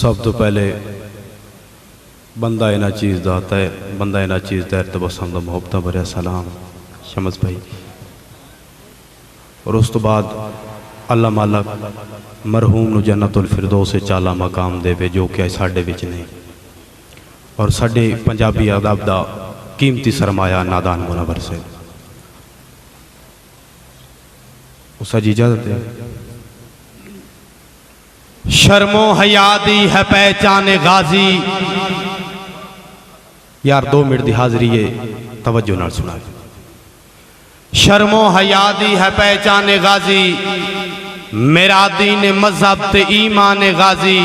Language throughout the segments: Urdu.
سب تو پہلے بندہ اینا چیز داتا ہے، بندہ اینا چیز دیر تبسم دا محبتہ بریا سلام شمس بھائی، اور اس تو بعد اللہ مالک مرحوم نو جنت الفردوس چالا مقام دے وے جو کہ ساڑھے وچ نہیں، اور ساڑھے پنجابی ادب دا قیمتی سرمایہ نادان منور سے اس جی اجازت ہے۔ شرم و حیا دی ہے پہچان غازی، یار 2 منٹ دی حاضری ہے توجہ نہ سنا۔ شرم و حیا دی ہے پہچان غازی، میرا دین مذہب تے ایمان غازی،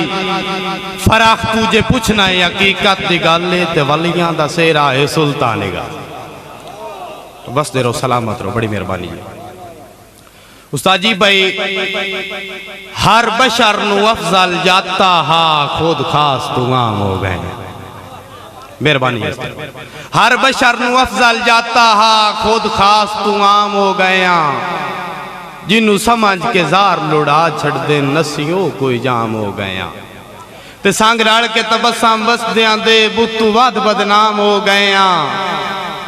فراخ تجھے پوچھنا ہے حقیقت دی گالے تے ولیاں دا سیرا ہے سلطان غازی۔ بس دے رہو، سلامت رہو، بڑی مہربانی ہے۔ استاد جی بھائی، ہر بشر نو افضل جاتا ہا خود خاص تو عام ہو گئے، مہربانی ہے۔ ہر بشر نو افضل جاتا ہا خود خاص تو عام ہو گئے، جنہوں سمجھ کے زار لڑا چھڑ دے نسیوں کوئی جام ہو گئے، تے سانگ راڑ کے تبسم بس دیاں دے بتو واد بدنام ہو گئے،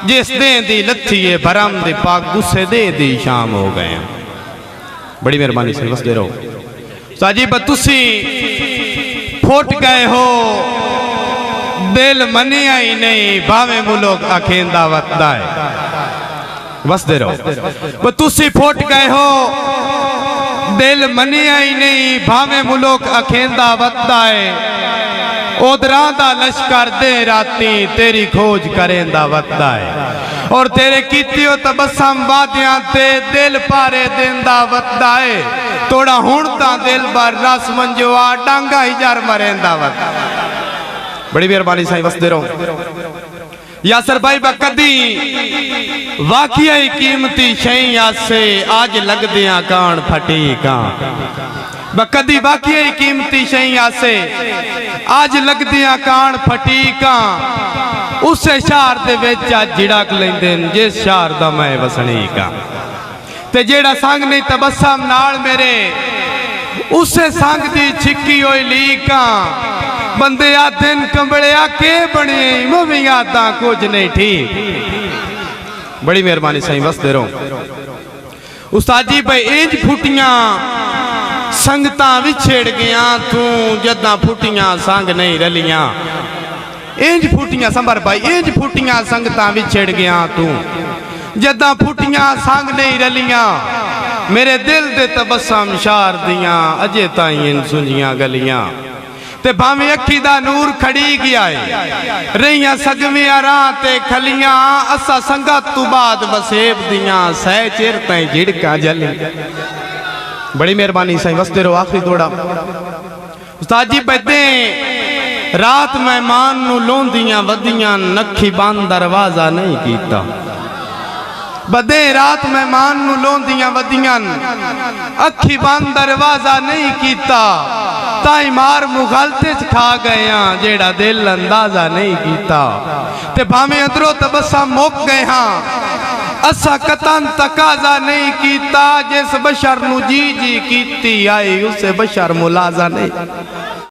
جس دیں دی لتھیے بھرم دی پاک گسے دے دی شام ہو گئے۔ بڑی مہربانی سے بس دے رہو۔ ساجی بتوسی پھوٹ گئے ہو، دل منی آئی نہیں، بھاویں ملوک آکھیں دعوت دائے۔ بس دے رہو۔ بتوسی پھوٹ گئے ہو، دل منی آئی نہیں، بھاویں ملوک آکھیں دعوت دائے۔ اودران دا لشکر دے راتی تیری کھوج کریں دعوت دائے، اور تیرے کیتیو تبسم وادیاں تے دل پارے دن دعوت دائے، توڑا ہونتا دل بار راس منجوا ڈانگا ہی جار مریں دعوت۔ بڑی مہربانی سائیں بس دے رہو۔ یاسر بھائی بکدی واقعی قیمتی شہیں یاسے آج لگ دیاں کان پھٹی کان، بکدی واقعی قیمتی شہیں یاسے آج لگ دیاں کان پھٹی کان، اسے شار دے ویچا جڑاک لیندن جس شار دا میں وسنی کان، تے جیڑا سانگ نہیں تبسم نال میرے اسے سانگ دی چھکی ہوئی لی کان، بندے آدھن کمبڑے آکے بڑی مومی آدھاں کچھ نہیں ٹھیک۔ بڑی مہربانی سائیں بس دے رہو۔ استاد جی بھائی اینج پھوٹیاں سنگتاں وچھڑ گیاں تو جداں پھوٹیاں سانگ نہیں رلیاں، اینج پھوٹیاں سمبر بھائی اینج پھوٹیاں سنگتاں وچھڑ گیاں تو جداں پھوٹیاں سانگ نہیں رلیاں، میرے دل دے تبسم شار دیاں اجے تائیں سنجیاں گلیاں، تے بھاویں اکھی دا نور کھڑی گیا ہے، رہیاں سگمیاں راں تے کھلیاں، اسا سنگت تو بعد بسیب دیاں سہ چیرتیں جھڑکاں جلی۔ بڑی مہربانی سائیں بس دے رہو، آخری توڑا۔ استاد جی بیدیں رات مہمان نو لوندیاں ودیاں نکھی باندھ دروازہ نہیں کیتا، بدیں رات مہمان نو لوندیاں ودیاں اکھی باندھ دروازہ نہیں کیتا، تائیں مار مغالتے کھا گئیاں جیڑا دل اندازہ نہیں کیتا، تے بھامیں اندروں تبسم موک گئے ہاں اسا قطن تقاضا نہیں کیتا، جس بشر نو جی جی کیتی آئی اسے بشر ملازہ نہیں۔